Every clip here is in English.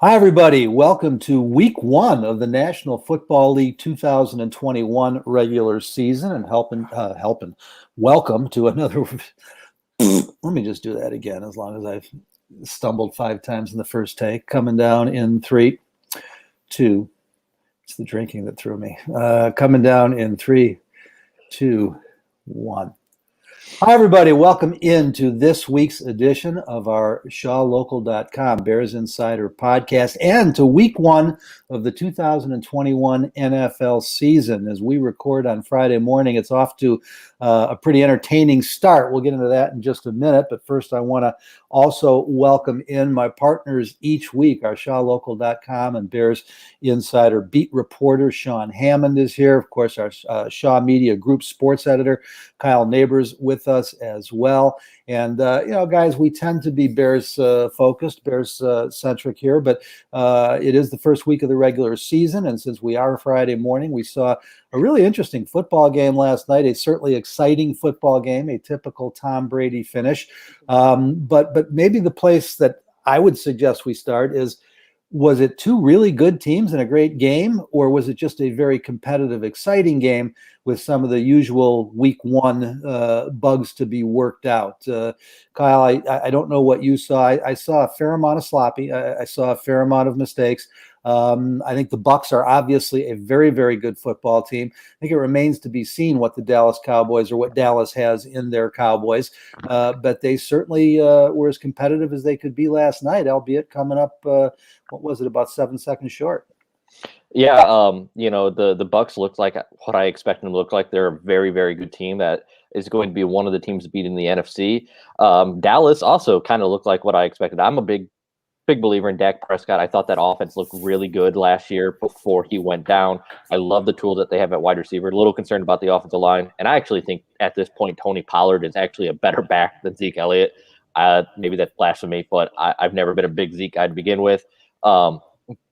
Hi, everybody. Welcome to week one of the National Football League 2021 regular season and welcome to another. Let me just do that again as long as I've stumbled 5 times in the first take. Coming down in 3, 2. It's the drinking that threw me. Coming down in 3, 2, 1. Hi, everybody. Welcome into this week's edition of our ShawLocal.com Bears Insider podcast and to week one of the 2021 NFL season. As we record on Friday morning, it's off to a pretty entertaining start. We'll get into that in just a minute. But first, I want to also welcome in my partners each week. Our ShawLocal.com and Bears Insider beat reporter Sean Hammond is here. Of course, our Shaw Media Group sports editor Kyle Nabors with us as well. And, guys, we tend to be Bears focused, Bears centric here, but it is the first week of the regular season. And since we are Friday morning, we saw a really interesting football game last night, a certainly exciting football game, a typical Tom Brady finish. But maybe the place that I would suggest we start is, was it two really good teams in a great game, or was it just a very competitive, exciting game with some of the usual week one bugs to be worked out? Kyle, I don't know what you saw. I saw a fair amount of sloppy. I saw a fair amount of mistakes. I think the Bucs are obviously a very, very good football team. I think it remains to be seen what the Dallas Cowboys or what Dallas has in their Cowboys. But they certainly were as competitive as they could be last night, albeit coming up, what was it, about 7 seconds short. Yeah, the Bucs looked like what I expected them to look like. They're a very, very good team that is going to be one of the teams to beat in the NFC. Dallas also kind of looked like what I expected. I'm a big believer in Dak Prescott. I thought that offense looked really good last year before he went down. I love the tool that they have at wide receiver. A little concerned about the offensive line. And I actually think at this point, Tony Pollard is actually a better back than Zeke Elliott. Maybe that's blasphemy, but I've never been a big Zeke guy to begin with.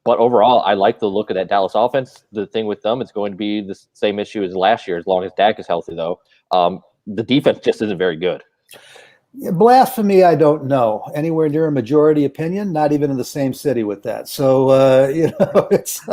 But overall, I like the look of that Dallas offense. The thing with them, it's going to be the same issue as last year, as long as Dak is healthy, though. The defense just isn't very good. Blasphemy, I don't know. Anywhere near a majority opinion, not even in the same city with that. So, it's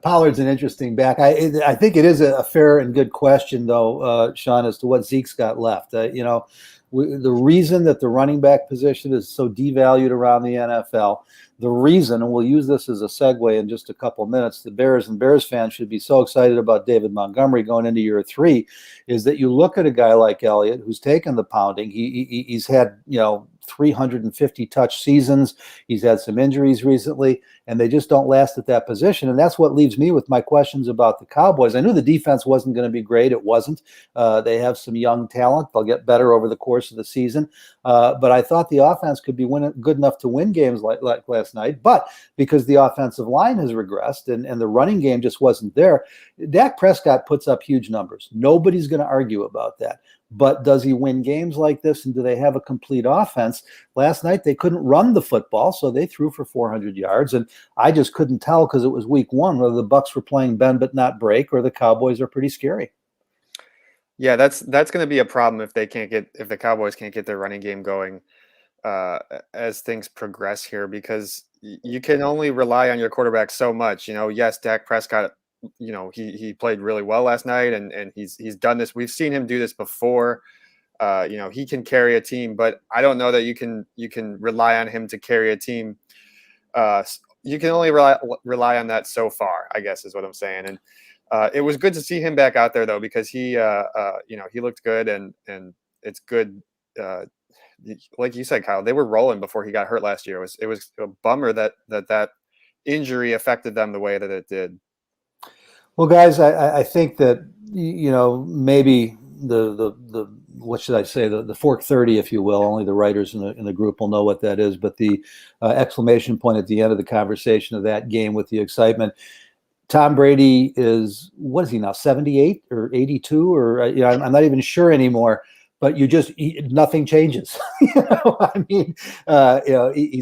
Pollard's an interesting back. I think it is a fair and good question, though, Sean, as to what Zeke's got left. The reason that the running back position is so devalued around the NFL, the reason, and we'll use this as a segue in just a couple of minutes, the Bears and Bears fans should be so excited about David Montgomery going into year 3, is that you look at a guy like Elliott who's taken the pounding. He's had, 350 touch seasons. He's had some injuries recently, and they just don't last at that position. And that's what leaves me with my questions about the Cowboys. I knew the defense wasn't going to be great. It wasn't. They have some young talent. They'll get better over the course of the season. But I thought the offense could be good enough to win games like last night. But because the offensive line has regressed and the running game just wasn't there, Dak Prescott puts up huge numbers. Nobody's going to argue about that. But does he win games like this, and do they have a complete offense? Last night, they couldn't run the football, so they threw for 400 yards. And I just couldn't tell, because it was week one, whether the Bucs were playing bend but not break or the Cowboys are pretty scary. Yeah, that's going to be a problem if the Cowboys can't get their running game going as things progress here, because you can only rely on your quarterback so much. Yes, Dak Prescott, he played really well last night, and he's done this. We've seen him do this before. He can carry a team, but I don't know that you can rely on him to carry a team. You can only rely on that so far, I guess, is what I'm saying. And it was good to see him back out there, though, because he looked good, and it's good. Like you said, Kyle, they were rolling before he got hurt last year. It was a bummer that injury affected them the way that it did. Well, guys, I think that, maybe the what should I say, the fork 30, if you will, only the writers in the group will know what that is. But the exclamation point at the end of the conversation of that game with the excitement, Tom Brady is, what is he now, 78 or 82? Or, I'm not even sure anymore. But nothing changes. He's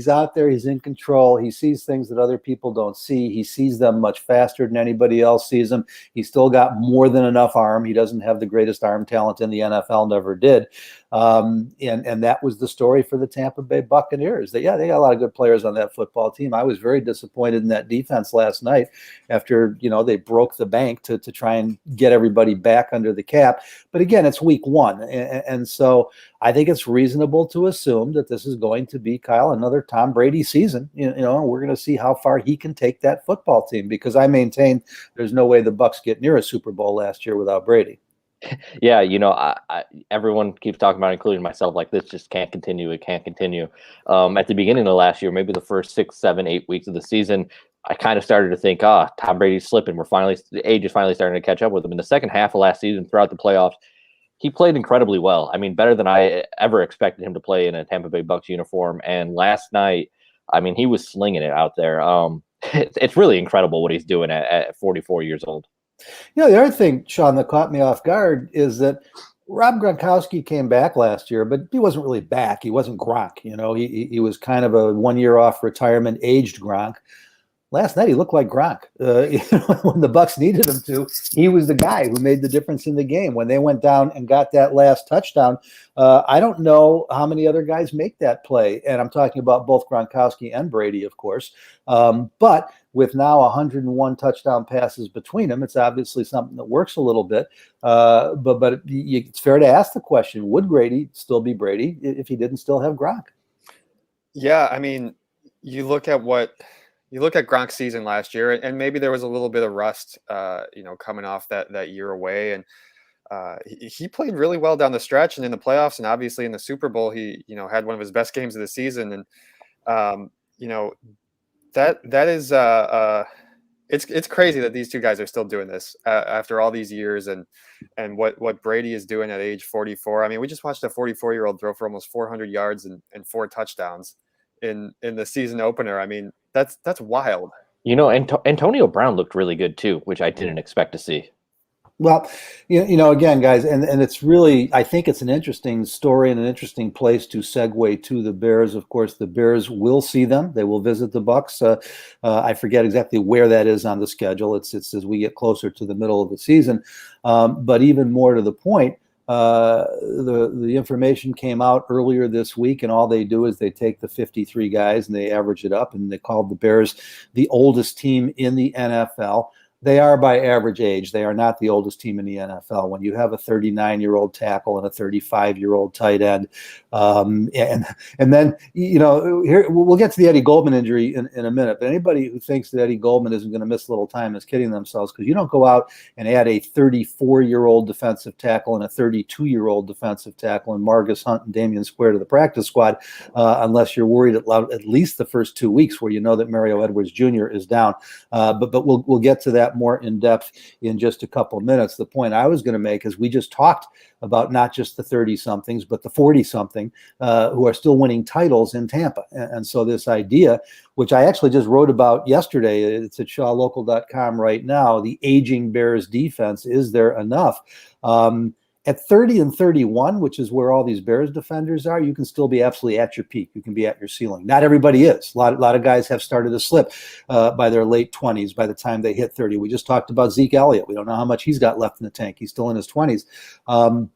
out there. He's in control. He sees things that other people don't see. He sees them much faster than anybody else sees them. He's still got more than enough arm. He doesn't have the greatest arm talent in the NFL, never did. And that was the story for the Tampa Bay Buccaneers. They got a lot of good players on that football team. I was very disappointed in that defense last night after, they broke the bank to try and get everybody back under the cap. But again, it's week one. And so I think it's reasonable to assume that this is going to be, Kyle, another Tom Brady season. We're going to see how far he can take that football team, because I maintain there's no way the Bucs get near a Super Bowl last year without Brady. Yeah, everyone keeps talking about, including myself, like this just can't continue. It can't continue. At the beginning of last year, maybe the first 6, 7, 8 weeks of the season, I kind of started to think, Tom Brady's slipping. The age is finally starting to catch up with him. In the second half of last season, throughout the playoffs, he played incredibly well. I mean, better than I ever expected him to play in a Tampa Bay Bucs uniform. And last night, I mean, he was slinging it out there. It's really incredible what he's doing at 44 years old. The other thing, Sean, that caught me off guard is that Rob Gronkowski came back last year, but he wasn't really back. He wasn't Gronk. He was kind of a 1 year off retirement, aged Gronk. Last night, he looked like Gronk. When the Bucs needed him to, he was the guy who made the difference in the game. When they went down and got that last touchdown, I don't know how many other guys make that play. And I'm talking about both Gronkowski and Brady, of course. But with now 101 touchdown passes between them, it's obviously something that works a little bit. But it's fair to ask the question, would Brady still be Brady if he didn't still have Gronk? Yeah, I mean, you look at Gronk's season last year, and maybe there was a little bit of rust, coming off that year away. And he played really well down the stretch and in the playoffs, and obviously in the Super Bowl, he, had one of his best games of the season. And, that is it's crazy that these two guys are still doing this after all these years, and what Brady is doing at age 44. I mean, we just watched a 44-year-old throw for almost 400 yards and 4 touchdowns in the season opener. I mean, that's wild. Antonio Brown looked really good too, which I didn't expect to see. Well, again, guys, and it's really, I think it's an interesting story and an interesting place to segue to the Bears. Of course, the Bears will see them. They will visit the Bucs. I forget exactly where that is on the schedule. It's as we get closer to the middle of the season. But even more to the point, the information came out earlier this week, and all they do is they take the 53 guys and they average it up, and they called the Bears the oldest team in the NFL. They are by average age. They are not the oldest team in the NFL. When you have a 39-year-old tackle and a 35-year-old tight end, and then here we'll get to the Eddie Goldman injury in a minute. But anybody who thinks that Eddie Goldman isn't going to miss a little time is kidding themselves, because you don't go out and add a 34-year-old defensive tackle and a 32-year-old defensive tackle and Margus Hunt and Damian Square to the practice squad unless you're worried at least the first 2 weeks where you know that Mario Edwards Jr. is down. But we'll get to that more in depth in just a couple of minutes. The point I was going to make is we just talked about not just the 30-somethings, but the 40-something who are still winning titles in Tampa. And so this idea, which I actually just wrote about yesterday, it's at shawlocal.com right now, the aging Bears defense, is there enough? At 30 and 31, which is where all these Bears defenders are, you can still be absolutely at your peak. You can be at your ceiling. Not everybody is. A lot of guys have started to slip by their late 20s by the time they hit 30. We just talked about Zeke Elliott. We don't know how much he's got left in the tank. He's still in his 20s.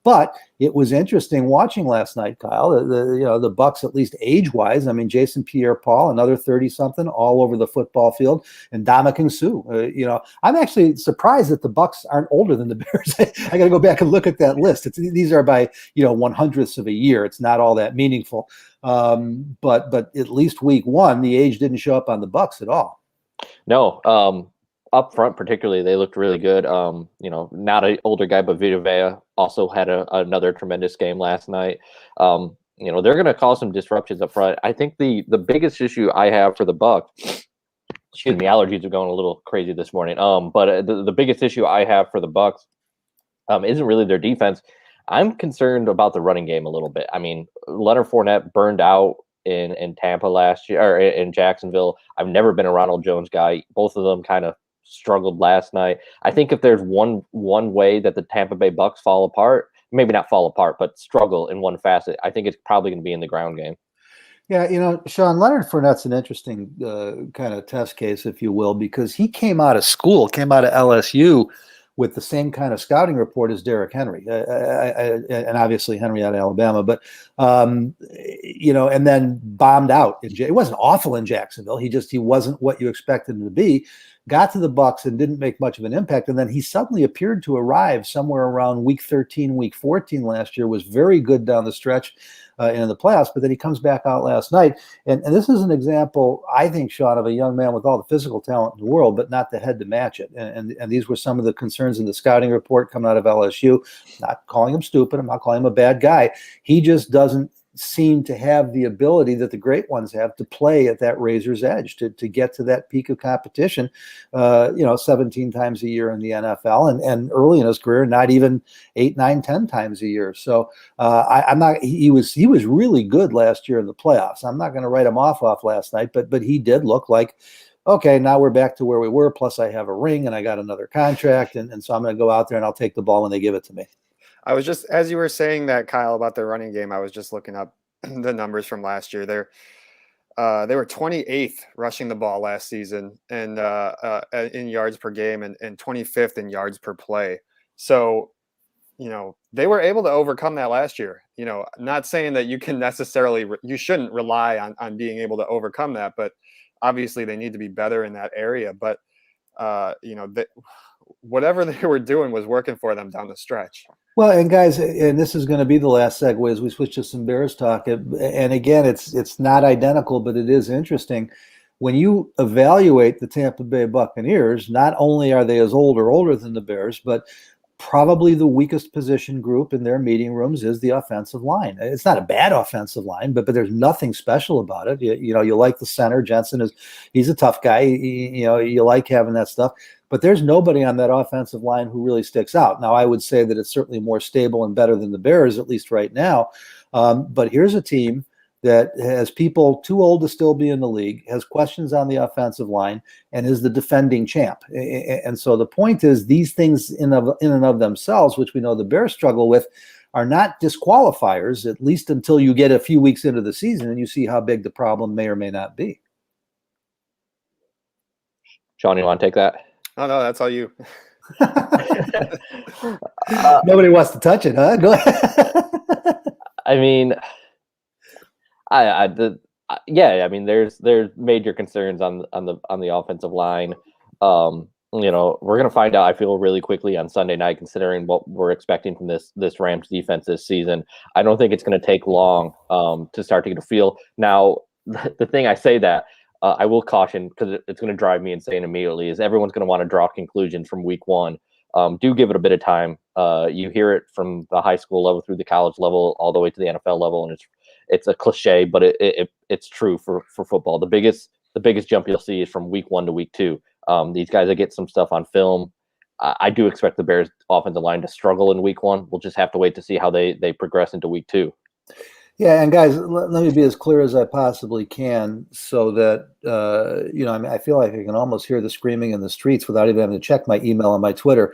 But it was interesting watching last night, Kyle. The Bucs, at least age-wise. I mean, Jason Pierre-Paul, another 30-something, all over the football field, and Ndamukong Suh. I'm actually surprised that the Bucs aren't older than the Bears. I got to go back and look at that list. These are by 100ths of a year. It's not all that meaningful. But at least week one, the age didn't show up on the Bucs at all. No. Up front, particularly, they looked really good. Not an older guy, but Vita Vea also had another tremendous game last night. They're going to cause some disruptions up front. I think the biggest issue I have for the Bucs, excuse me, allergies are going a little crazy this morning. But the biggest issue I have for the Bucs isn't really their defense. I'm concerned about the running game a little bit. I mean, Leonard Fournette burned out in Tampa last year, or in Jacksonville. I've never been a Ronald Jones guy. Both of them kind of struggled last night. I think if there's one way that the Tampa Bay Bucs fall apart, maybe not fall apart, but struggle in one facet, I think it's probably going to be in the ground game. Yeah, Sean, Leonard Fournette's an interesting kind of test case, if you will, because he came out of LSU with the same kind of scouting report as Derrick Henry, and obviously Henry out of Alabama, but and then bombed out. It wasn't awful in Jacksonville. He wasn't what you expected him to be. Got to the Bucs and didn't make much of an impact, and then he suddenly appeared to arrive somewhere around week 13, week 14 last year. Was very good down the stretch in the playoffs, but then he comes back out last night, and this is an example, I think, Sean, of a young man with all the physical talent in the world, but not the head to match it. And these were some of the concerns in the scouting report coming out of LSU. Not calling him stupid, I'm not calling him a bad guy. He just doesn't seem to have the ability that the great ones have to play at that razor's edge, to get to that peak of competition, 17 times a year in the NFL, and early in his career, not even 8, 9, 10 times a year. So I'm not. He was really good last year in the playoffs. I'm not going to write him off last night, but he did look like, okay, now we're back to where we were. Plus, I have a ring and I got another contract, and so I'm going to go out there and I'll take the ball when they give it to me. I was just, as you were saying that, Kyle, about the running game, I was just looking up the numbers from last year. They were 28th rushing the ball last season, and in yards per game, and 25th in yards per play. So, they were able to overcome that last year. Not saying that you can necessarily, you shouldn't rely on being able to overcome that, but obviously they need to be better in that area. But whatever they were doing was working for them down the stretch. Well, and guys, and this is going to be the last segue as we switch to some Bears talk. And again, it's not identical, but it is interesting. When you evaluate the Tampa Bay Buccaneers, not only are they as old or older than the Bears, but probably the weakest position group in their meeting rooms is the offensive line. It's not a bad offensive line, but there's nothing special about it. You like the center. Jensen he's a tough guy. You like having that stuff. But there's nobody on that offensive line who really sticks out. Now, I would say that it's certainly more stable and better than the Bears, at least right now. But here's a team that has people too old to still be in the league, has questions on the offensive line, and is the defending champ. And so the point is, these things in and of themselves, which we know the Bears struggle with, are not disqualifiers, at least until you get a few weeks into the season and you see how big the problem may or may not be. Sean, you want to take that? Oh, no, that's all you. Nobody wants to touch it, huh? Go ahead. I mean, there's major concerns on the offensive line. We're gonna find out, I feel, really quickly on Sunday night, considering what we're expecting from this Rams defense this season. I don't think it's going to take long to start to get a feel. Now, the thing I say that. I will caution, because it's going to drive me insane immediately, is everyone's going to want to draw conclusions from week one. Do give it a bit of time. You hear it from the high school level through the college level, all the way to the NFL level, and it's a cliche, but it's true for football. The biggest jump you'll see is from week 1 to week 2. These guys that get some stuff on film. I do expect the Bears offensive line to struggle in week 1. We'll just have to wait to see how they progress into week 2. Yeah, and guys, let me be as clear as I possibly can, so that I feel like I can almost hear the screaming in the streets without even having to check my email and my Twitter.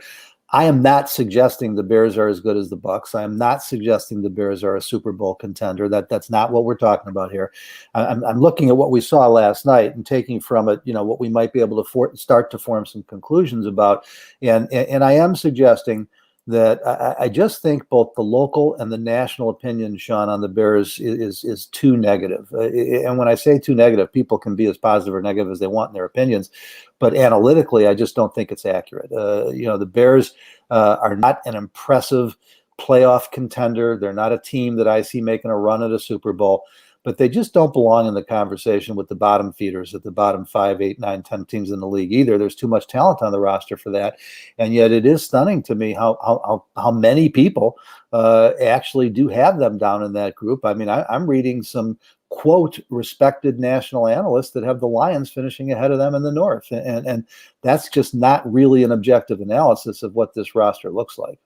I am not suggesting the Bears are as good as the Bucs. I am not suggesting the Bears are a Super Bowl contender. That's not what we're talking about here. I'm looking at what we saw last night and taking from it, what we might be able to start to form some conclusions about. And I am suggesting that I just think both the local and the national opinion, Sean, on the Bears is too negative. And when I say too negative, people can be as positive or negative as they want in their opinions. But analytically, I just don't think it's accurate. The Bears are not an impressive playoff contender. They're not a team that I see making a run at a Super Bowl. But they just don't belong in the conversation with the bottom feeders at the bottom 5, 8, 9, 10 teams in the league either. There's too much talent on the roster for that. And yet it is stunning to me how many people actually do have them down in that group. I mean, I'm reading some, quote, respected national analysts that have the Lions finishing ahead of them in the North. And that's just not really an objective analysis of what this roster looks like.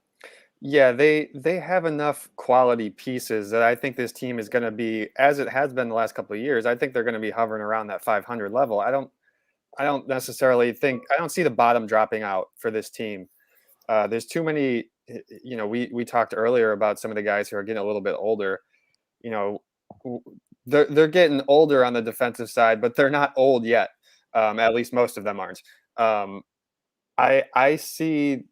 Yeah, they have enough quality pieces that I think this team is going to be, as it has been the last couple of years, I think they're going to be hovering around that 500 level. I don't necessarily think, I don't see the bottom dropping out for this team. There's too many, we talked earlier about some of the guys who are getting a little bit older. They're getting older on the defensive side, but they're not old yet. At least most of them aren't. I see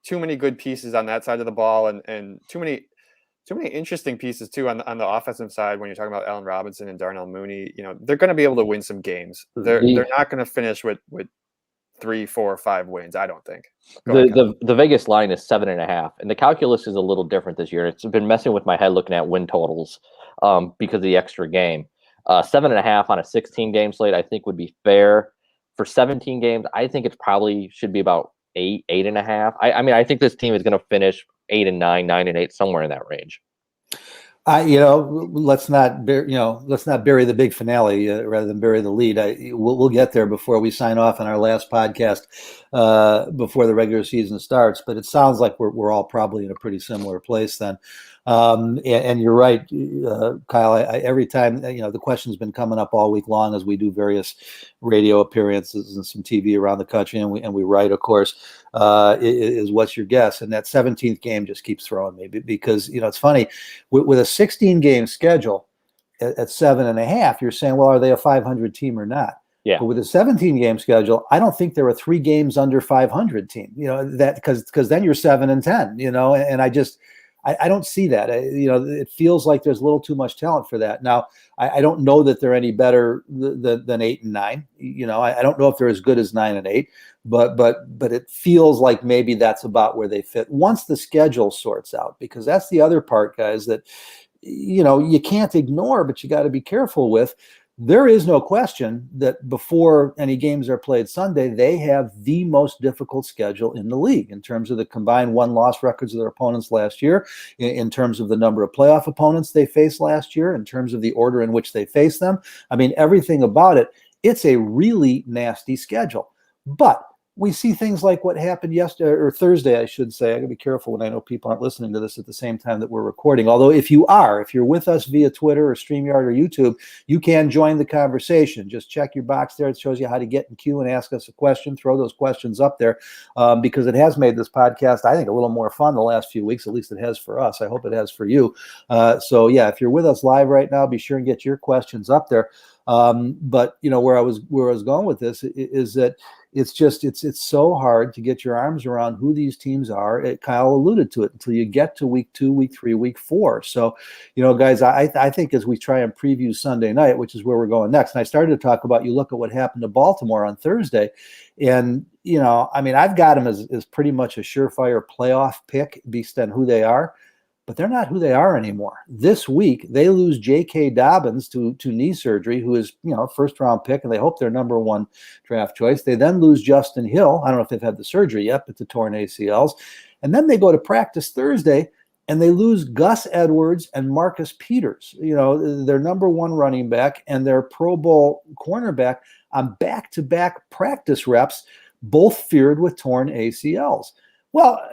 too many good pieces on that side of the ball, and too many interesting pieces too on the offensive side. When you're talking about Allen Robinson and Darnell Mooney, they're going to be able to win some games. They're not going to finish with 3, 4, 5 wins. I don't think. The Vegas line is 7.5, and the calculus is a little different this year. It's been messing with my head looking at win totals because of the extra game. 7.5 on a 16 game slate, I think, would be fair. For 17 games, I think it probably should be about 8.5. I mean, I think this team is going to finish 8-9, 9-8, somewhere in that range. Let's not bury the big finale rather than bury the lead. We'll get there before we sign off on our last podcast before the regular season starts. But it sounds like we're all probably in a pretty similar place then. And you're right, Kyle. Every time the question's been coming up all week long as we do various radio appearances and some TV around the country, and we write, of course, is what's your guess? And that 17th game just keeps throwing me because it's funny with a 16 game schedule at 7.5. You're saying, well, are they a 500 team or not? Yeah. But with a 17 game schedule, I don't think there are 3 games under 500 team. That because then you're 7-10. And I don't see that. It feels like there's a little too much talent for that. Now, I don't know that they're any better than 8 and 9. I don't know if they're as good as 9 and 8, but it feels like maybe that's about where they fit once the schedule sorts out, because that's the other part, guys, that you can't ignore, but you got to be careful with. There is no question that before any games are played Sunday, they have the most difficult schedule in the league in terms of the combined win-loss records of their opponents last year, in terms of the number of playoff opponents they faced last year, in terms of the order in which they face them. I mean, everything about it, it's a really nasty schedule. But we see things like what happened yesterday or Thursday, I should say. I gotta be careful when I know people aren't listening to this at the same time that we're recording. Although if you're with us via Twitter or StreamYard or YouTube, you can join the conversation. Just check your box there. It shows you how to get in queue and ask us a question. Throw those questions up there because it has made this podcast, I think, a little more fun the last few weeks. At least it has for us. I hope it has for you. So yeah, if you're with us live right now, be sure and get your questions up there. But where I was going with this is that it's so hard to get your arms around who these teams are. Kyle alluded to it until you get to week 2, week 3, week 4. So, guys, I think as we try and preview Sunday night, which is where we're going next, and I started to talk about, you look at what happened to Baltimore on Thursday, and I've got them as pretty much a surefire playoff pick based on who they are. But they're not who they are anymore. This week, they lose J.K. Dobbins to knee surgery, who is, first-round pick, and they hope their number 1 draft choice. They then lose Justin Hill. I don't know if they've had the surgery yet, but the torn ACLs. And then they go to practice Thursday, and they lose Gus Edwards and Marcus Peters, their number 1 running back and their Pro Bowl cornerback on back-to-back practice reps, both feared with torn ACLs. Well,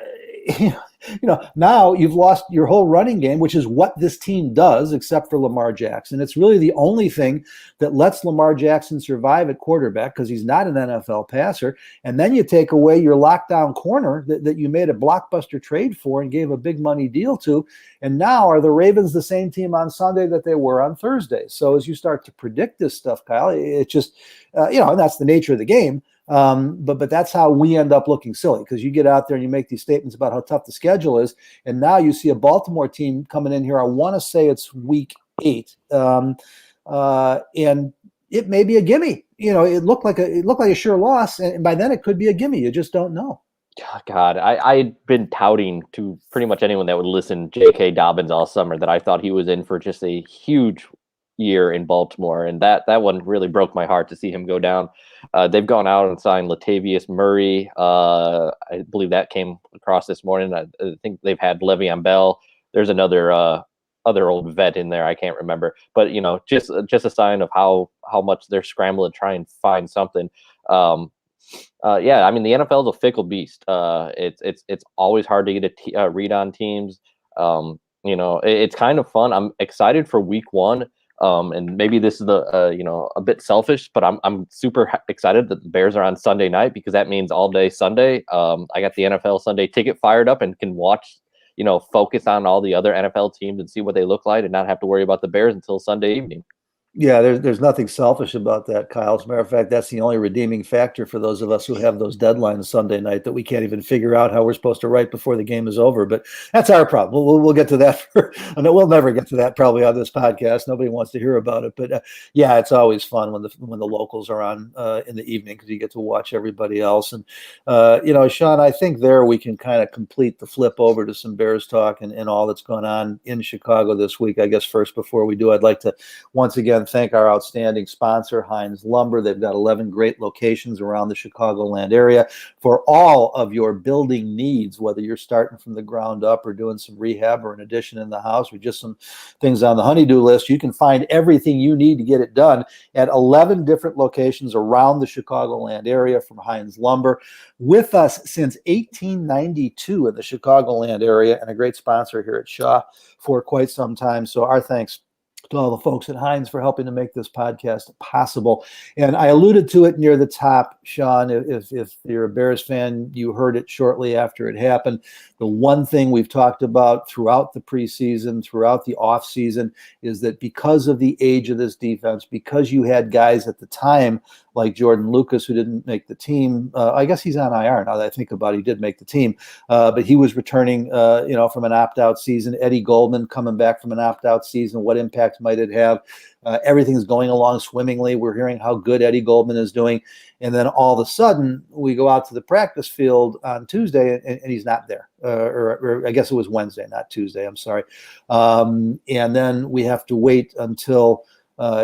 now you've lost your whole running game, which is what this team does, except for Lamar Jackson. It's really the only thing that lets Lamar Jackson survive at quarterback because he's not an NFL passer. And then you take away your lockdown corner that you made a blockbuster trade for and gave a big money deal to. And now are the Ravens the same team on Sunday that they were on Thursday? So as you start to predict this stuff, Kyle, it just, and that's the nature of the game. But that's how we end up looking silly, because you get out there and you make these statements about how tough the schedule is, and now you see a Baltimore team coming in here. I want to say it's week 8, and it may be a gimme. It looked like a sure loss, and by then it could be a gimme. You just don't know. God, I'd been touting to pretty much anyone that would listen J.K. Dobbins all summer that I thought he was in for just a huge year in Baltimore, and that one really broke my heart to see him go down. They've gone out and signed Latavius Murray. I believe that came across this morning. I think they've had Le'Veon Bell. There's another other old vet in there. I can't remember, but just a sign of how much they're scrambling to try and find something. The NFL is a fickle beast. It's always hard to get a read on teams. It's kind of fun. I'm excited for week 1. And maybe this is a bit selfish, but I'm super excited that the Bears are on Sunday night, because that means all day Sunday. I got the NFL Sunday ticket fired up and can watch, focus on all the other NFL teams and see what they look like and not have to worry about the Bears until Sunday evening. Yeah, there's nothing selfish about that, Kyle. As a matter of fact, that's the only redeeming factor for those of us who have those deadlines Sunday night that we can't even figure out how we're supposed to write before the game is over. But that's our problem. We'll get to that. We'll never get to that probably on this podcast. Nobody wants to hear about it. But yeah, it's always fun when the locals are on in the evening because you get to watch everybody else. And Sean, I think there we can kind of complete the flip over to some Bears talk and all that's going on in Chicago this week. I guess first, before we do, I'd like to once again thank our outstanding sponsor, Heinz Lumber. They've got 11 great locations around the Chicagoland area for all of your building needs, whether you're starting from the ground up or doing some rehab or an addition in the house or just some things on the honey-do list. You can find everything you need to get it done at 11 different locations around the Chicagoland area from Heinz Lumber. With us since 1892 in the Chicagoland area and a great sponsor here at Shaw for quite some time. So our thanks to all the folks at Heinz for helping to make this podcast possible. And I alluded to it near the top, Sean. If you're a Bears fan, you heard it shortly after it happened. The one thing we've talked about throughout the preseason, throughout the offseason, is that because of the age of this defense, because you had guys at the time like Jordan Lucas, who didn't make the team. I guess he's on IR now that I think about it. He did make the team, but he was returning, from an opt-out season. Eddie Goldman coming back from an opt-out season. What impact might it have? Everything's going along swimmingly. We're hearing how good Eddie Goldman is doing. And then all of a sudden, we go out to the practice field on Tuesday, and he's not there. Or I guess it was Wednesday, not Tuesday. I'm sorry. And then we have to wait until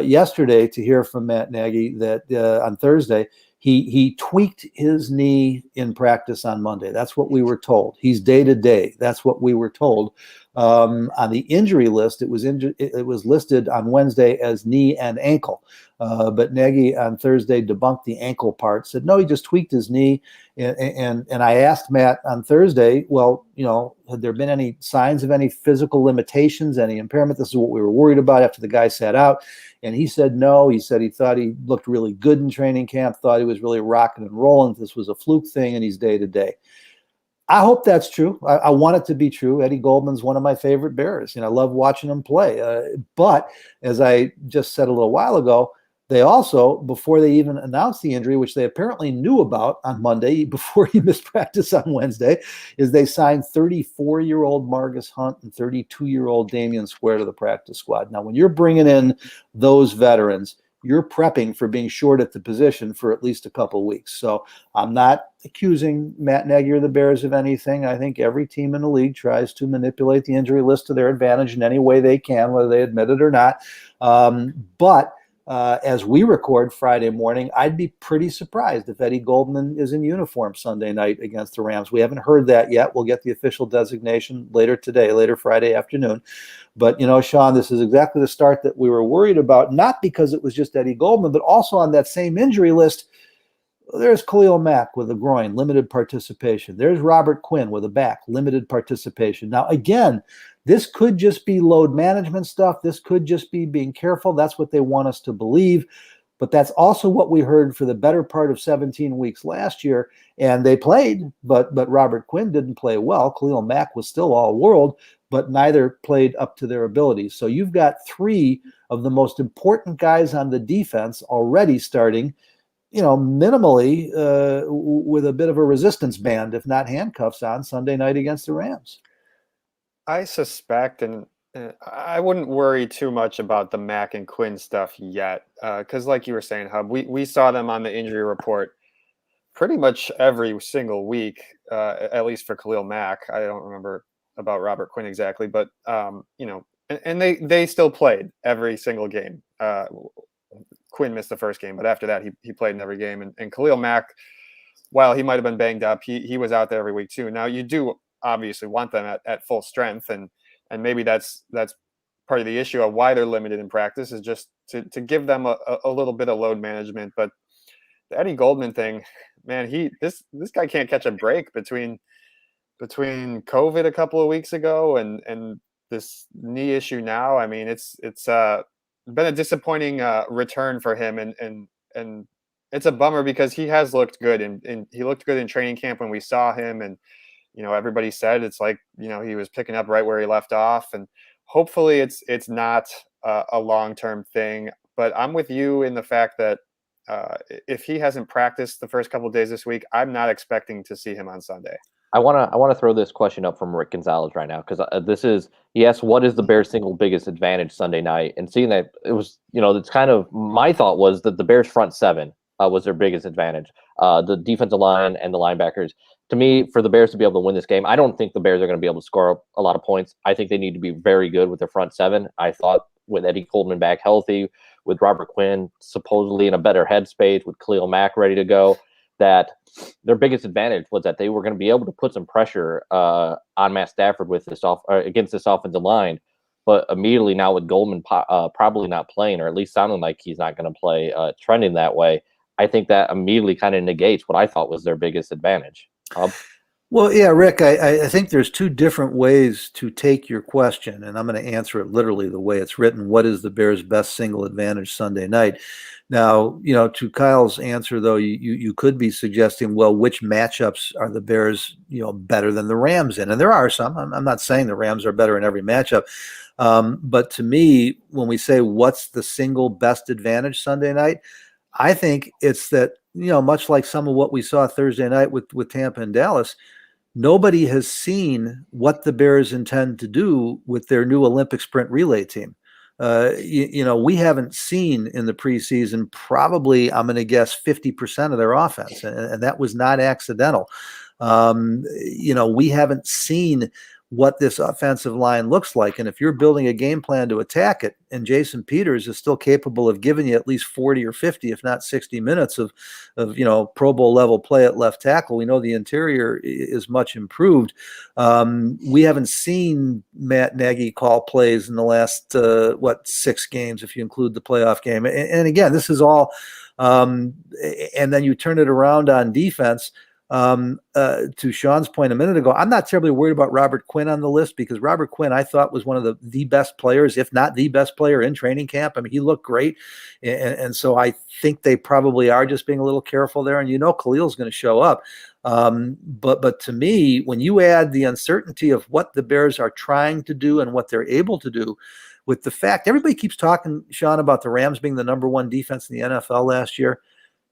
yesterday to hear from Matt Nagy that on Thursday he tweaked his knee in practice on Monday. That's what we were told. He's day to day. That's what we were told. On the injury list, it was listed on Wednesday as knee and ankle, but Nagy on Thursday debunked the ankle part. Said no, he just tweaked his knee. And I asked Matt on Thursday, well, had there been any signs of any physical limitations, any impairment? This is what we were worried about after the guy sat out. And he said no. He said he thought he looked really good in training camp, thought he was really rocking and rolling. This was a fluke thing, and he's day to day. I hope that's true. I want it to be true. Eddie Goldman's one of my favorite Bears. I love watching him play. But as I just said a little while ago, they also, before they even announced the injury, which they apparently knew about on Monday before he missed practice on Wednesday, is they signed 34-year-old Margus Hunt and 32-year-old Damian Square to the practice squad. Now, when you're bringing in those veterans, you're prepping for being short at the position for at least a couple of weeks. So I'm not accusing Matt Nagy or the Bears of anything. I think every team in the league tries to manipulate the injury list to their advantage in any way they can, whether they admit it or not. But as we record Friday morning, I'd be pretty surprised if Eddie Goldman is in uniform Sunday night against the Rams. We haven't heard that yet. We'll get the official designation later Friday afternoon. But, Sean, this is exactly the start that we were worried about, not because it was just Eddie Goldman, but also on that same injury list. There's Khalil Mack with a groin, limited participation. There's Robert Quinn with a back, limited participation. Now, again, this could just be load management stuff. This could just be being careful. That's what they want us to believe. But that's also what we heard for the better part of 17 weeks last year. And they played, but Robert Quinn didn't play well. Khalil Mack was still all world, but neither played up to their abilities. So you've got three of the most important guys on the defense already starting, minimally with a bit of a resistance band, if not handcuffs, on Sunday night against the Rams. I suspect, and I wouldn't worry too much about the Mack and Quinn stuff yet, because like you were saying, Hub, we saw them on the injury report pretty much every single week, at least for Khalil Mack. I don't remember about Robert Quinn exactly, but and they still played every single game. Quinn missed the first game, but after that he played in every game. And Khalil Mack, while he might have been banged up, he was out there every week too. Now you do obviously want them at full strength, and maybe that's part of the issue of why they're limited in practice, is just to give them a little bit of load management. But the Eddie Goldman thing, man, this guy can't catch a break between COVID a couple of weeks ago and this knee issue now. I mean, it's been a disappointing return for him, and it's a bummer because he has looked good, and he looked good in training camp when we saw him, and everybody said it's like he was picking up right where he left off, and hopefully it's not a long-term thing. but I'm with you in the fact that if he hasn't practiced the first couple of days this week, I'm not expecting to see him on Sunday. I want to throw this question up from Rick Gonzalez right now, because he asked, what is the Bears' single biggest advantage Sunday night? And seeing that it was, it's kind of, my thought was that the Bears' front seven was their biggest advantage. The defensive line and the linebackers. To me, for the Bears to be able to win this game, I don't think the Bears are going to be able to score a lot of points. I think they need to be very good with their front seven. I thought with Eddie Coleman back healthy, with Robert Quinn supposedly in a better headspace, with Khalil Mack ready to go, that their biggest advantage was that they were going to be able to put some pressure on Matt Stafford with against this offensive line. But immediately now with Goldman probably not playing, or at least sounding like he's not going to play, trending that way, I think that immediately kind of negates what I thought was their biggest advantage. Well, yeah, Rick, I think there's two different ways to take your question, and I'm going to answer it literally the way it's written. What is the Bears' best single advantage Sunday night? Now, to Kyle's answer, though, you could be suggesting, well, which matchups are the Bears, better than the Rams in? And there are some. I'm not saying the Rams are better in every matchup. But to me, when we say what's the single best advantage Sunday night, I think it's that, much like some of what we saw Thursday night with Tampa and Dallas, nobody has seen what the Bears intend to do with their new Olympic sprint relay team. We haven't seen in the preseason probably, I'm going to guess, 50% of their offense, and that was not accidental. We haven't seen what this offensive line looks like. And if you're building a game plan to attack it, and Jason Peters is still capable of giving you at least 40 or 50, if not 60 minutes of Pro Bowl level play at left tackle, we know the interior is much improved. We haven't seen Matt Nagy call plays in the last, 6 games, if you include the playoff game. And again, this is all, and then you turn it around on defense. To Sean's point a minute ago, I'm not terribly worried about Robert Quinn on the list, because Robert Quinn, I thought, was one of the best players, if not the best player in training camp. I mean, he looked great. And so I think they probably are just being a little careful there. And Khalil's going to show up. But to me, when you add the uncertainty of what the Bears are trying to do and what they're able to do, with the fact everybody keeps talking, Sean, about the Rams being the number one defense in the NFL last year.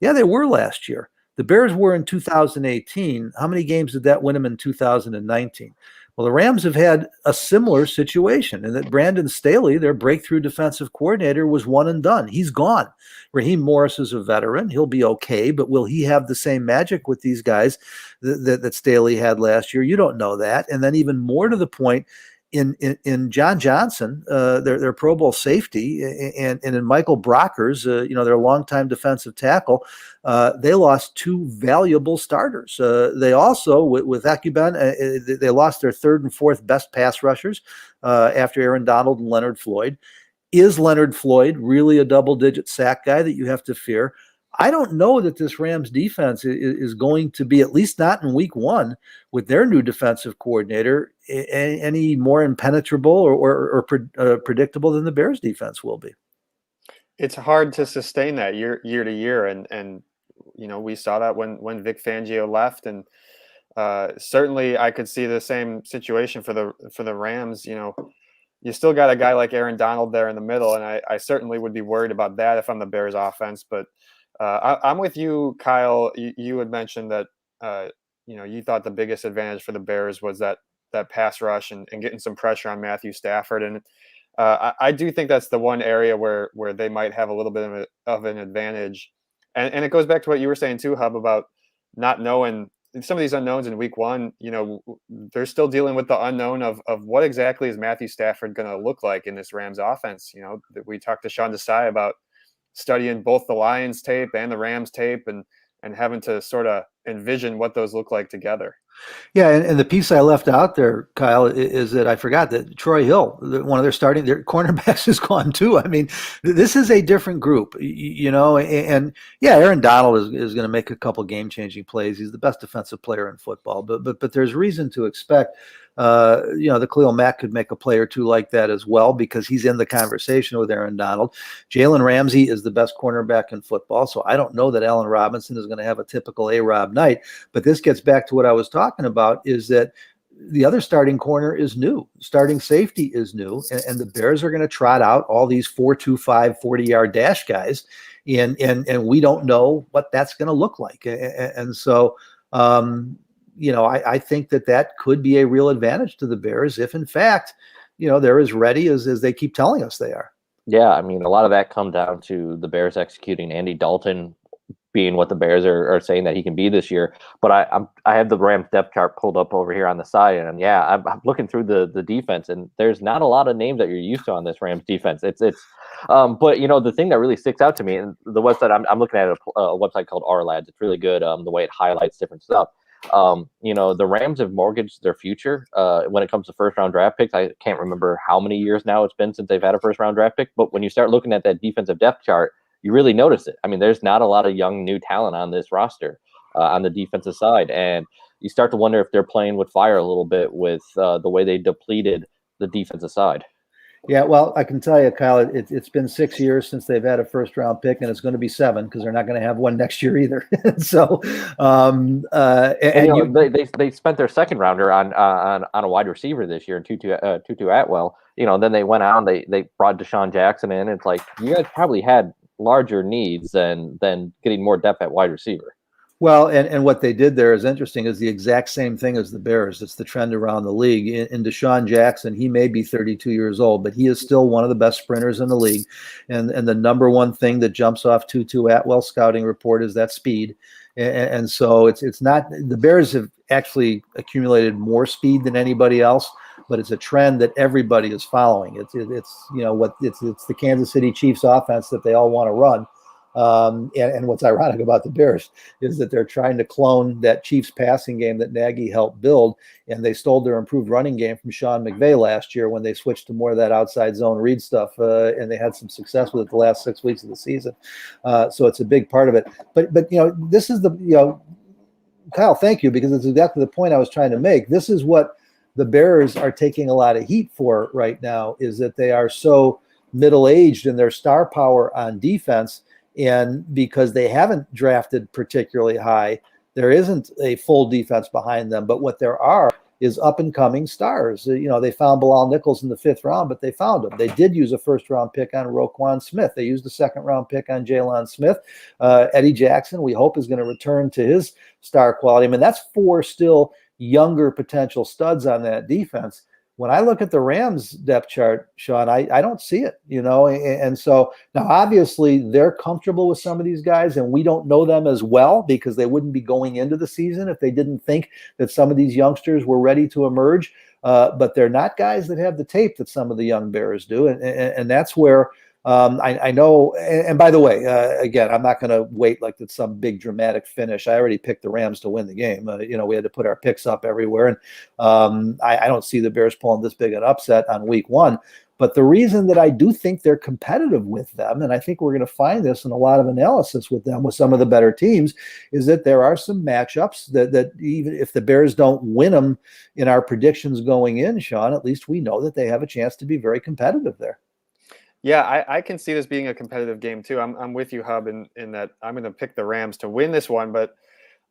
Yeah, they were last year. The Bears were in 2018. How many games did that win them in 2019? Well, the Rams have had a similar situation, and that Brandon Staley, their breakthrough defensive coordinator, was one and done. He's gone. Raheem Morris is a veteran. He'll be okay, but will he have the same magic with these guys that Staley had last year? You don't know that. And then even more to the point, in John Johnson, their Pro Bowl safety, and in Michael Brockers, their longtime defensive tackle, they lost 2 valuable starters. They also, with Ekuben, they lost their 3rd and 4th best pass rushers after Aaron Donald and Leonard Floyd. Is Leonard Floyd really a double-digit sack guy that you have to fear? I don't know that this Rams defense is going to be, at least not in week 1, with their new defensive coordinator, any more impenetrable or predictable than the Bears defense will be. It's hard to sustain that year to year. And we saw that when Vic Fangio left, and certainly I could see the same situation for the Rams. You still got a guy like Aaron Donald there in the middle, and I certainly would be worried about that if I'm the Bears offense. But I'm with you, Kyle. You had mentioned that you thought the biggest advantage for the Bears was that pass rush and getting some pressure on Matthew Stafford, and I do think that's the one area where they might have a little bit of an advantage, and it goes back to what you were saying too, Hub, about not knowing some of these unknowns in week 1. They're still dealing with the unknown of what exactly is Matthew Stafford going to look like in this Rams offense. We talked to Sean Desai about studying both the Lions tape and the Rams tape, and having to sort of envision what those look like together. Yeah, and the piece I left out there, Kyle, is that I forgot that Troy Hill, one of their cornerbacks, is gone too. I mean, this is a different group, and yeah, Aaron Donald is going to make a couple game-changing plays. He's the best defensive player in football, but there's reason to expect the Khalil Mack could make a play or two like that as well, because he's in the conversation with Aaron Donald. Jalen Ramsey is the best cornerback in football, so I don't know that Allen Robinson is going to have a typical A-Rob night. But this gets back to what I was talking about, is that the other starting corner is new. Starting safety is new. And the Bears are going to trot out all these 4.25 40-yard dash guys. And we don't know what that's going to look like. And so, I think that could be a real advantage to the Bears if, in fact, they're as ready as they keep telling us they are. Yeah, I mean, a lot of that comes down to the Bears executing Andy Dalton being what the Bears are saying that he can be this year. But I have the Rams depth chart pulled up over here on the side, and yeah, I'm looking through the defense, and there's not a lot of names that you're used to on this Rams defense. But the thing that really sticks out to me, and the website I'm looking at a website called RLads. It's really good. The way it highlights different stuff. The Rams have mortgaged their future when it comes to first round draft picks. I can't remember how many years now it's been since they've had a first round draft pick, but when you start looking at that defensive depth chart, you really notice it. I mean, there's not a lot of young new talent on this roster on the defensive side, and you start to wonder if they're playing with fire a little bit with the way they depleted the defensive side. Yeah, well, I can tell you, Kyle, it's been 6 years since they've had a first-round pick, and it's going to be 7 because they're not going to have one next year either. So, they spent their second rounder on a wide receiver this year, Tutu Atwell. Then they went out and they brought Deshaun Jackson in. It's like you guys probably had larger needs than getting more depth at wide receiver. Well, and what they did there is interesting, is the exact same thing as the Bears. It's the trend around the league. In Deshaun Jackson, he may be 32 years old, but he is still one of the best sprinters in the league. And the number one thing that jumps off Tutu Atwell's scouting report is that speed. And so it's not, the Bears have actually accumulated more speed than anybody else, but it's a trend that everybody is following. It's the Kansas City Chiefs offense that they all want to run. And what's ironic about the Bears is that they're trying to clone that Chiefs passing game that Nagy helped build, and they stole their improved running game from Sean McVay last year when they switched to more of that outside zone read stuff, and they had some success with it the last 6 weeks of the season. So it's a big part of it. But this is Kyle, thank you, because it's exactly the point I was trying to make. This is what the Bears are taking a lot of heat for right now, is that they are so middle-aged in their star power on defense. And because they haven't drafted particularly high, there isn't a full defense behind them. But what there are is up-and-coming stars. They found Bilal Nichols in the 5th round, but they found him. They did use a first-round pick on Roquan Smith. They used a second-round pick on Jalen Smith. Eddie Jackson, we hope, is going to return to his star quality. I mean, that's 4 still younger potential studs on that defense. When I look at the Rams depth chart, Sean, I don't see it, and so now obviously they're comfortable with some of these guys, and we don't know them as well because they wouldn't be going into the season if they didn't think that some of these youngsters were ready to emerge. But they're not guys that have the tape that some of the young Bears do, and that's where I know. And by the way, again, I'm not going to wait like it's some big dramatic finish. I already picked the Rams to win the game. We had to put our picks up everywhere, and I don't see the Bears pulling this big an upset on week 1. But the reason that I do think they're competitive with them, and I think we're going to find this in a lot of analysis with them, with some of the better teams, is that there are some matchups that even if the Bears don't win them in our predictions going in, Sean, at least we know that they have a chance to be very competitive there. Yeah, I can see this being a competitive game too. I'm with you, Hub, in that I'm going to pick the Rams to win this one, but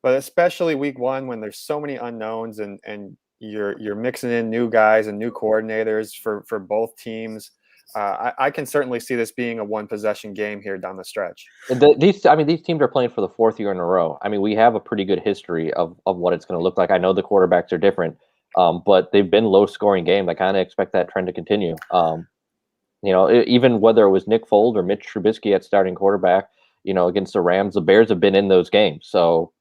especially week 1 when there's so many unknowns and you're mixing in new guys and new coordinators for both teams. I can certainly see this being a 1-possession game here down the stretch. These teams are playing for the 4th year in a row. I mean, we have a pretty good history of what it's going to look like. I know the quarterbacks are different, but they've been low-scoring games. I kind of expect that trend to continue. Even whether it was Nick Foles or Mitch Trubisky at starting quarterback, against the Rams, the Bears have been in those games. So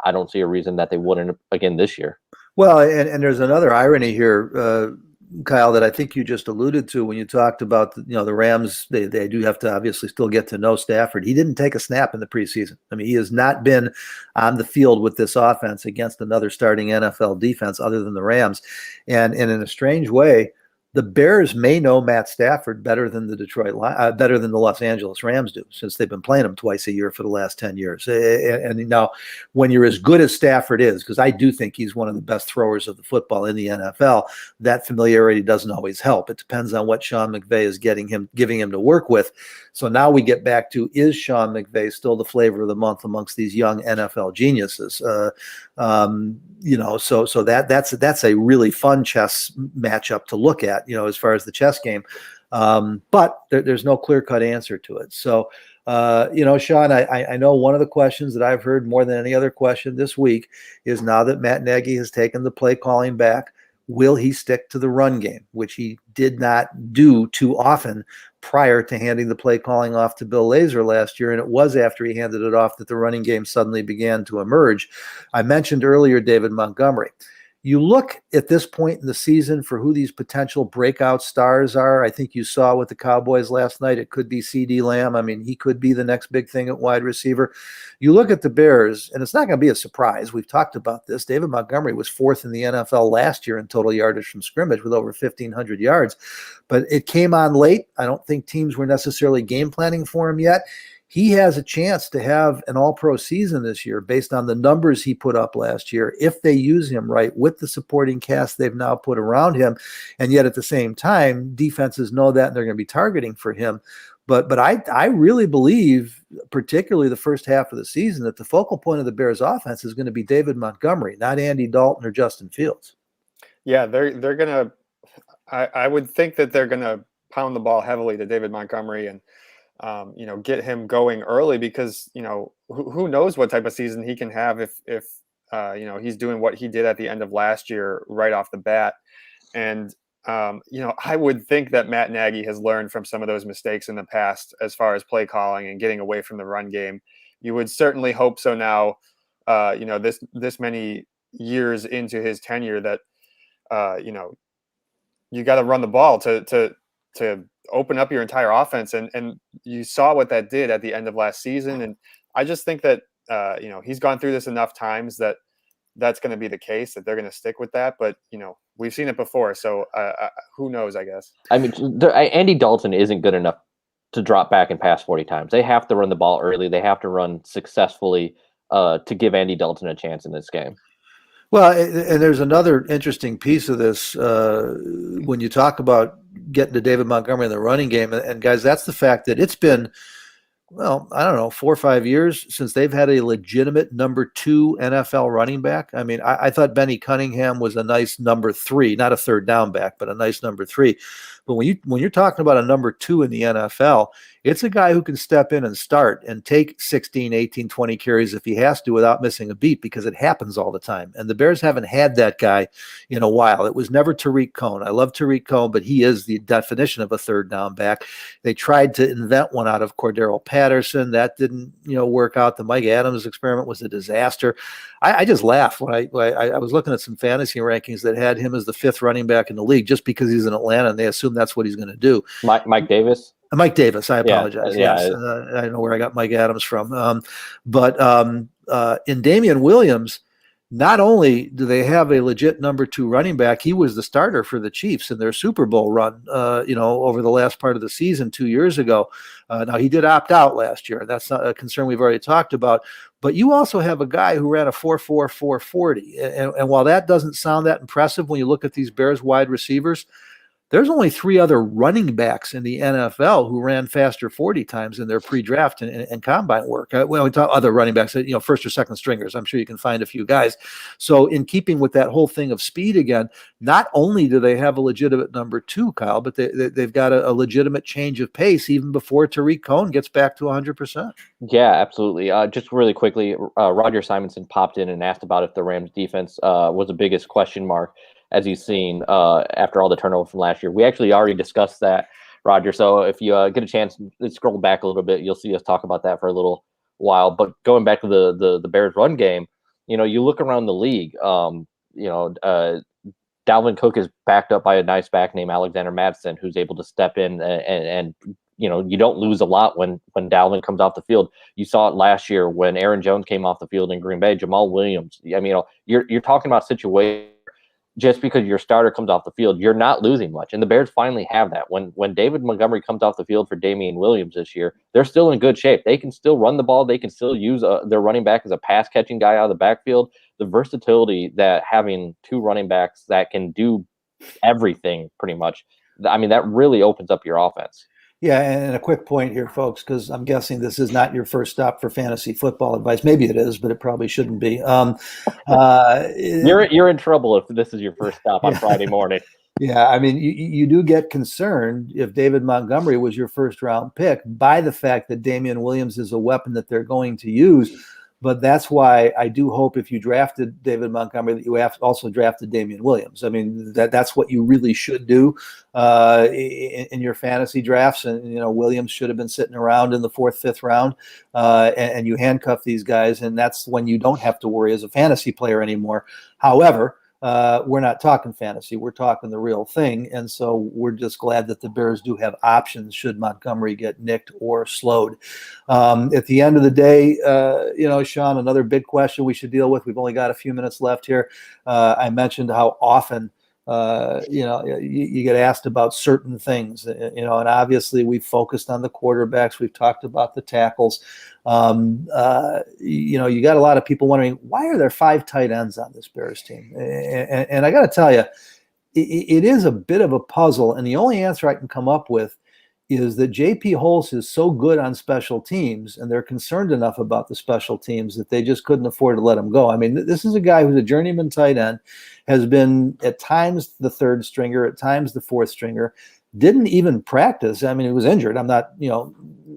I don't see a reason that they wouldn't again this year. Well, and there's another irony here, Kyle, that I think you just alluded to when you talked about, the Rams. They do have to obviously still get to know Stafford. He didn't take a snap in the preseason. I mean, he has not been on the field with this offense against another starting NFL defense other than the Rams. And in a strange way, the Bears may know Matt Stafford better than the better than the Los Angeles Rams do, since they've been playing him twice a year for the last 10 years. And now, when you're as good as Stafford is, because I do think he's one of the best throwers of the football in the NFL, that familiarity doesn't always help. It depends on what Sean McVay is giving him to work with. So now we get back to, is Sean McVay still the flavor of the month amongst these young NFL geniuses? So that's a really fun chess matchup to look at, as far as the chess game. But there's no clear-cut answer to it. So, Sean, I know one of the questions that I've heard more than any other question this week is, now that Matt Nagy has taken the play calling back, will he stick to the run game, which he did not do too often prior to handing the play calling off to Bill Lazor last year. And it was after he handed it off that the running game suddenly began to emerge. I mentioned earlier David Montgomery. You look at this point in the season for who these potential breakout stars are. I think you saw with the Cowboys last night, it could be CeeDee Lamb. I mean, he could be the next big thing at wide receiver. You look at the Bears, and it's not going to be a surprise. We've talked about this. David Montgomery was fourth in the NFL last year in total yardage from scrimmage with over 1,500 yards. But it came on late. I don't think teams were necessarily game planning for him yet. He has a chance to have an all-pro season this year based on the numbers he put up last year, if they use him right with the supporting cast they've now put around him. And yet at the same time, defenses know that, and they're going to be targeting for him. But I really believe, particularly the first half of the season, that the focal point of the Bears offense is going to be David Montgomery, not Andy Dalton or Justin Fields. Yeah, they're going to – I would think that they're going to pound the ball heavily to David Montgomery and get him going early, because, who knows what type of season he can have if he's doing what he did at the end of last year right off the bat. And, I would think that Matt Nagy has learned from some of those mistakes in the past as far as play calling and getting away from the run game. You would certainly hope so now, this many years into his tenure, that, you got to run the ball to open up your entire offense. And you saw what that did at the end of last season. And I just think that, he's gone through this enough times that that's going to be the case, that they're going to stick with that. But, we've seen it before. So who knows, I guess. I mean, Andy Dalton isn't good enough to drop back and pass 40 times. They have to run the ball early. They have to run successfully to give Andy Dalton a chance in this game. Well, and there's another interesting piece of this when you talk about getting to David Montgomery in the running game. And guys, that's the fact that it's been, 4 or 5 years since they've had a legitimate number 2 NFL running back. I mean, I thought Benny Cunningham was a nice number 3, not a third down back, but a nice number 3. But when you're talking about a number 2 in the NFL, it's a guy who can step in and start and take 16, 18, 20 carries if he has to without missing a beat, because it happens all the time. And the Bears haven't had that guy in a while. It was never Tariq Cohen. I love Tariq Cohen, but he is the definition of a third down back. They tried to invent one out of Cordero Patterson. That didn't, work out. The Mike Adams experiment was a disaster. I just laughed when I was looking at some fantasy rankings that had him as the 5th running back in the league just because he's in Atlanta, and they assume that's what he's going to do. Mike Davis? Mike Davis, I apologize. Yeah, yes, I don't know where I got Mike Adams from. But in Damian Williams, not only do they have a legit number 2 running back, he was the starter for the Chiefs in their Super Bowl run, over the last part of the season 2 years ago. Now, he did opt out last year. That's not a concern we've already talked about. But you also have a guy who ran a 4.4, 4.40. And while that doesn't sound that impressive when you look at these Bears wide receivers, there's only 3 other running backs in the NFL who ran faster 40 times in their pre-draft and combine work. When we talk other running backs, first or second stringers, I'm sure you can find a few guys. So in keeping with that whole thing of speed again, not only do they have a legitimate number 2, Kyle, but they've got a legitimate change of pace even before Tariq Cohen gets back to 100%. Yeah, absolutely. Just really quickly, Roger Simonson popped in and asked about if the Rams defense was the biggest question mark, as he's seen after all the turnover from last year. We actually already discussed that, Roger. So if you get a chance, scroll back a little bit, you'll see us talk about that for a little while. But going back to the Bears run game, you look around the league, Dalvin Cook is backed up by a nice back named Alexander Mattison, who's able to step in and you don't lose a lot when Dalvin comes off the field. You saw it last year when Aaron Jones came off the field in Green Bay, Jamal Williams. I mean, you're talking about situations just because your starter comes off the field, you're not losing much. And the Bears finally have that. When David Montgomery comes off the field for Damian Williams this year, they're still in good shape. They can still run the ball. They can still use their running back as a pass-catching guy out of the backfield. The versatility that having two running backs that can do everything pretty much, I mean, that really opens up your offense. Yeah, and a quick point here, folks, because I'm guessing this is not your first stop for fantasy football advice. Maybe it is, but it probably shouldn't be. You're in trouble if this is your first stop on Friday morning. Yeah, I mean, you do get concerned if David Montgomery was your first round pick by the fact that Damian Williams is a weapon that they're going to use. But that's why I do hope if you drafted David Montgomery that you have also drafted Damian Williams. I mean, that's what you really should do in your fantasy drafts. And, Williams should have been sitting around in the 4th, 5th round, and you handcuff these guys. And that's when you don't have to worry as a fantasy player anymore. However, we're not talking fantasy. We're talking the real thing. And so we're just glad that the Bears do have options should Montgomery get nicked or slowed. At the end of the day, Sean, another big question we should deal with. We've only got a few minutes left here. I mentioned how often you get asked about certain things, and obviously we've focused on the quarterbacks. We've talked about the tackles. You got a lot of people wondering, why are there 5 tight ends on this Bears team? And I got to tell you, it is a bit of a puzzle. And the only answer I can come up with is that J.P. Holtz is so good on special teams, and they're concerned enough about the special teams that they just couldn't afford to let him go. I mean, this is a guy who's a journeyman tight end, has been at times the 3rd stringer, at times the 4th stringer, didn't even practice. I mean, he was injured. I'm not,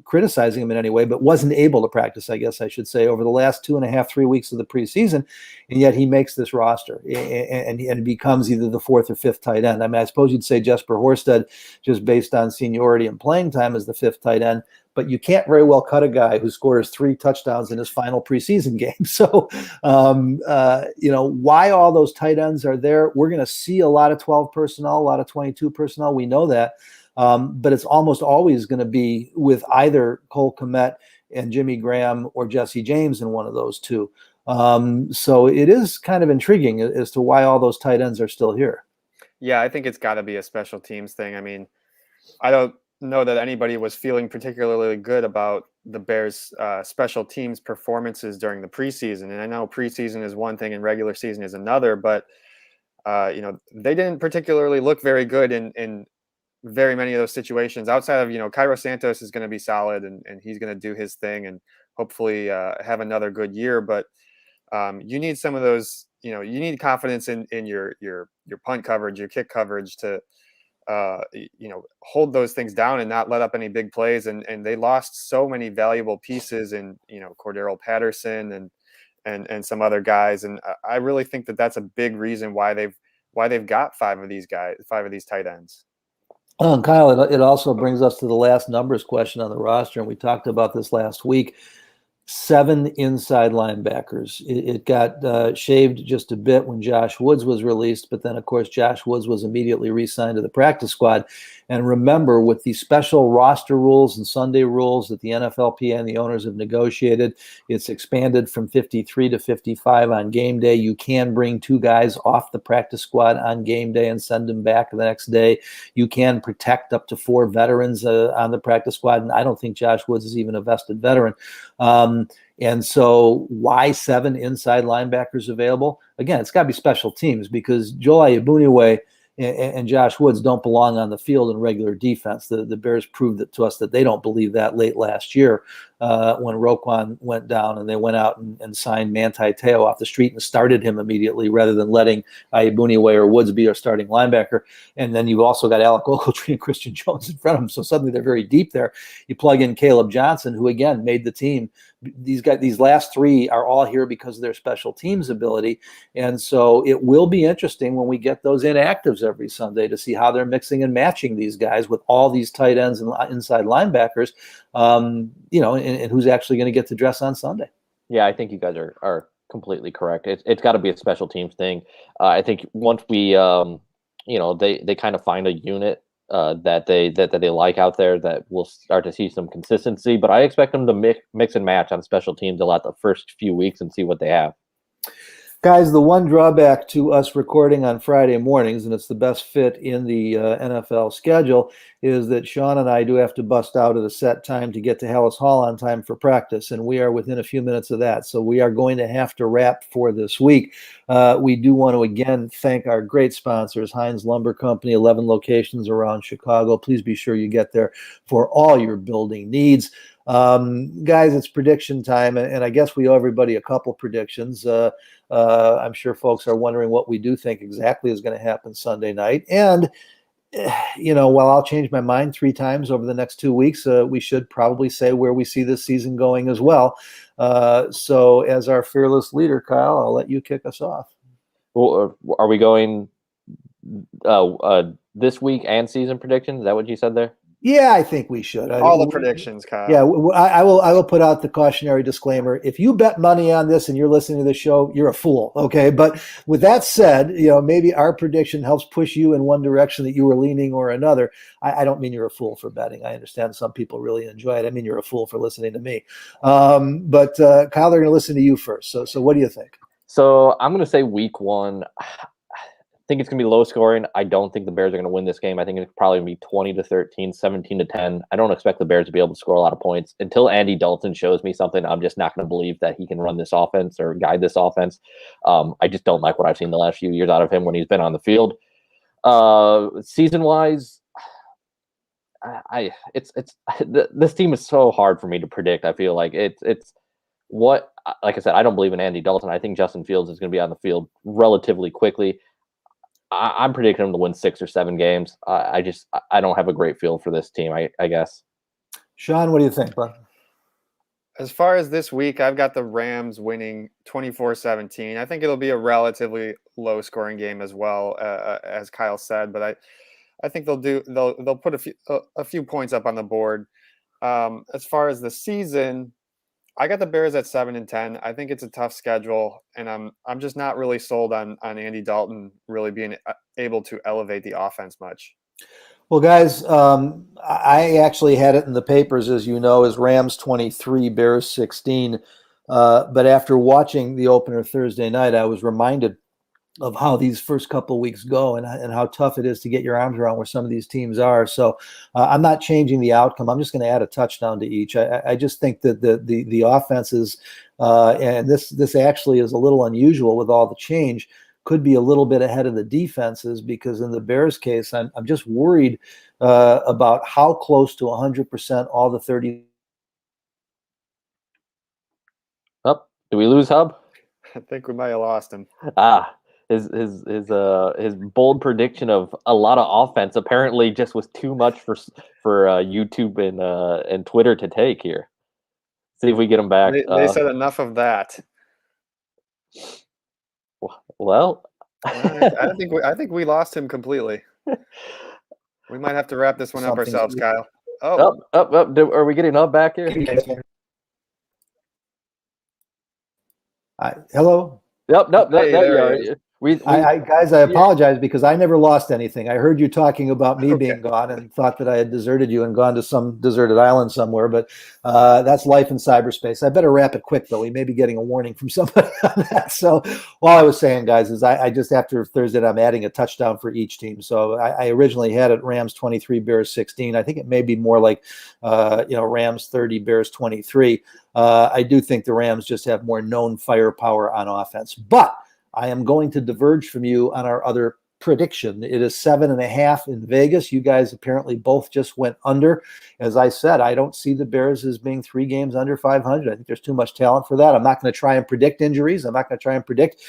criticizing him in any way, but wasn't able to practice, I guess I should say, over the last 2.5, 3 weeks of the preseason. And yet he makes this roster and becomes either the 4th or 5th tight end. I mean, I suppose you'd say Jesper Horsted, just based on seniority and playing time, is the 5th tight end, but you can't very well cut a guy who scores 3 touchdowns in his final preseason game. So, why all those tight ends are there? We're going to see a lot of 12 personnel, a lot of 22 personnel. We know that. But it's almost always going to be with either Cole Kmet and Jimmy Graham or Jesse James in one of those two. So it is kind of intriguing as to why all those tight ends are still here. Yeah, I think it's got to be a special teams thing. I mean, I don't know that anybody was feeling particularly good about the Bears' special teams performances during the preseason. And I know preseason is one thing and regular season is another, but they didn't particularly look very good in very many of those situations. Outside of, Cairo Santos is going to be solid and he's going to do his thing and hopefully have another good year. But you need some of those, you need confidence in your punt coverage, your kick coverage to, hold those things down and not let up any big plays. And they lost so many valuable pieces in, Cordero Patterson and some other guys. And I really think that that's a big reason why they've got 5 of these tight ends. And Kyle, it also brings us to the last numbers question on the roster, and we talked about this last week. 7 inside linebackers. It got shaved just a bit when Josh Woods was released, but then, of course, Josh Woods was immediately re-signed to the practice squad. And remember, with the special roster rules and Sunday rules that the NFLPA and the owners have negotiated, it's expanded from 53 to 55 on game day. You can bring 2 guys off the practice squad on game day and send them back the next day. You can protect up to 4 veterans on the practice squad, and I don't think Josh Woods is even a vested veteran. And so why 7 inside linebackers available? Again, it's got to be special teams because Joel Ayabuniwe and Josh Woods don't belong on the field in regular defense. The Bears proved it to us that they don't believe that late last year when Roquan went down and they went out and signed Manti Te'o off the street and started him immediately rather than letting Ayabuniwe or Woods be our starting linebacker. And then you've also got Alec Ogletree and Christian Jones in front of them. So suddenly they're very deep there. You plug in Caleb Johnson, who again made the team. These last 3 are all here because of their special teams ability. And so it will be interesting when we get those inactives every Sunday to see how they're mixing and matching these guys with all these tight ends and inside linebackers, and who's actually going to get to dress on Sunday. Yeah, I think you guys are completely correct. It's got to be a special teams thing. I think once we, they kind of find a unit that they like out there, that we'll start to see some consistency. But I expect them to mix and match on special teams a lot the first few weeks and see what they have. Guys, the one drawback to us recording on Friday mornings, and it's the best fit in the NFL schedule, is that Sean and I do have to bust out at a set time to get to Hallis Hall on time for practice, and we are within a few minutes of that. So we are going to have to wrap for this week. We do want to again thank our great sponsors, Heinz Lumber Company, 11 locations around Chicago. Please be sure you get there for all your building needs. Guys, it's prediction time, and I guess we owe everybody a couple predictions. I'm sure folks are wondering what we do think exactly is going to happen Sunday night. And, while I'll change my mind 3 times over the next 2 weeks, we should probably say where we see this season going as well. So as our fearless leader, Kyle, I'll let you kick us off. Well, are we going this week and season predictions? Is that what you said there? Yeah, I think we should. All the predictions, Kyle. Yeah, I will put out the cautionary disclaimer. If you bet money on this and you're listening to the show, you're a fool, okay? But with that said, maybe our prediction helps push you in one direction that you were leaning or another. I don't mean you're a fool for betting. I understand some people really enjoy it. I mean you're a fool for listening to me. But Kyle, they're going to listen to you first. So what do you think? So I'm going to say week 1. I think it's going to be low scoring. I don't think the Bears are going to win this game. I think it's probably going to be 20-13, 17-10. I don't expect the Bears to be able to score a lot of points. Until Andy Dalton shows me something, I'm just not going to believe that he can run this offense or guide this offense. I just don't like what I've seen the last few years out of him when he's been on the field. Season-wise, this team is so hard for me to predict. I feel like like I said, I don't believe in Andy Dalton. I think Justin Fields is going to be on the field relatively quickly. I'm predicting them to win 6 or 7 games. I don't have a great feel for this team, I guess. Sean, what do you think, bud? As far as this week, I've got the Rams winning 24-17. I think it'll be a relatively low-scoring game as well, as Kyle said. But I think they'll put a few points up on the board. As far as the season, I got the Bears at 7-10. I think it's a tough schedule, and I'm just not really sold on Andy Dalton really being able to elevate the offense much. Well, guys, I actually had it in the papers, as you know, as Rams 23, Bears 16. But after watching the opener Thursday night, I was reminded of how these first couple of weeks go and how tough it is to get your arms around where some of these teams are. So I'm not changing the outcome. I'm just going to add a touchdown to each. I just think that the offenses, and this actually is a little unusual with all the change, could be a little bit ahead of the defenses, because in the Bears case, I'm just worried about how close to 100% all the 30. Oh, do we lose Hub? I think we might have lost him. His bold prediction of a lot of offense apparently just was too much for YouTube and Twitter to take here. See if we get him back. They said enough of that. Well, I think we lost him completely. We might have to wrap this one up ourselves, Kyle. Are we getting up back here? Hello. Yep. Hey, there you are. Guys, I apologize because I never lost anything. I heard you talking about me being gone and thought that I had deserted you and gone to some deserted island somewhere, but that's life in cyberspace. I better wrap it quick, though. We may be getting a warning from somebody on that. So all I was saying, guys, is I just, after Thursday, I'm adding a touchdown for each team. So I originally had it Rams 23, Bears 16. I think it may be more like, Rams 30, Bears 23. I do think the Rams just have more known firepower on offense, but I am going to diverge from you on our other prediction. It is 7.5 in Vegas. You guys apparently both just went under. As I said, I don't see the Bears as being 3 games under 500. I think there's too much talent for that. I'm not going to try and predict injuries. I'm not going to try and predict,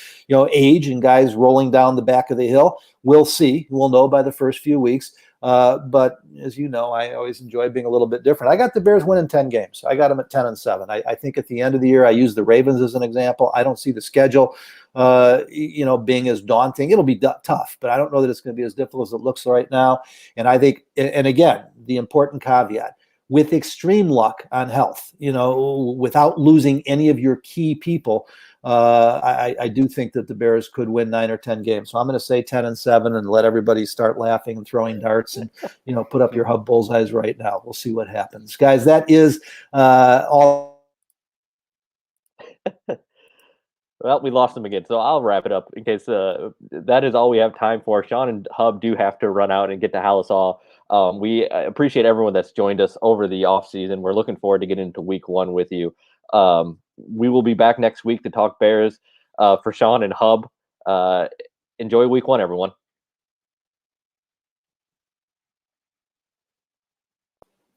age and guys rolling down the back of the hill. We'll see. We'll know by the first few weeks. But as you know, I always enjoy being a little bit different. I got the Bears winning 10 games. I got them at 10-7. I think at the end of the year, I use the Ravens as an example. I don't see the schedule, being as daunting. It'll be tough, but I don't know that it's going to be as difficult as it looks right now. And I think, and again, the important caveat, with extreme luck on health, without losing any of your key people, I do think that the Bears could win 9 or 10 games. So I'm going to say 10-7 and let everybody start laughing and throwing darts and, put up your Hub bullseyes right now. We'll see what happens. Guys, that is all. Well, we lost him again, so I'll wrap it up in case that is all we have time for. Sean and Hub do have to run out and get to Hallisall. We appreciate everyone that's joined us over the off season. We're looking forward to getting into week 1 with you. We will be back next week to talk Bears. For Sean and Hub, enjoy week 1, everyone.